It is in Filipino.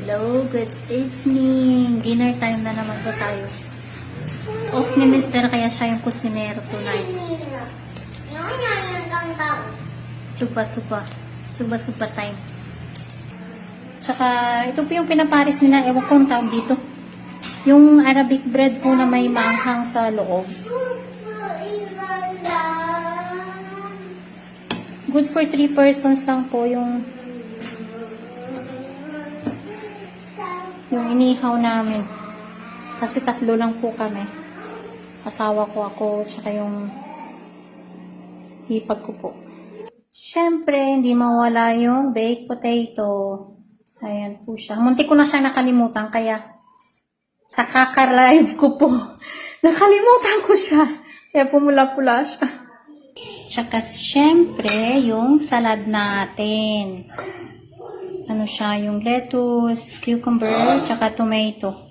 Hello, good evening. Dinner time na naman po tayo. Off ni Mister, kaya siya yung kusinero tonight. Supa-supa. Supa-supa time. Tsaka, ito po yung pinaparis nila. Ewan ko ang tawag dito. Yung Arabic bread po na may maanghang sa loob. Good for 3 persons lang po yung inihaw namin. Kasi 3 lang po kami. Asawa ko, ako, tsaka yung hipag ko po. Siyempre, hindi mawala yung baked potato. Ayan po siya. Muntik ko na siya nakalimutan, kaya sa kaka-live ko po, nakalimutan ko siya. Kaya pumula-pula siya. Tsaka siyempre, yung salad natin. Ano siya, yung lettuce, cucumber, tsaka tomato.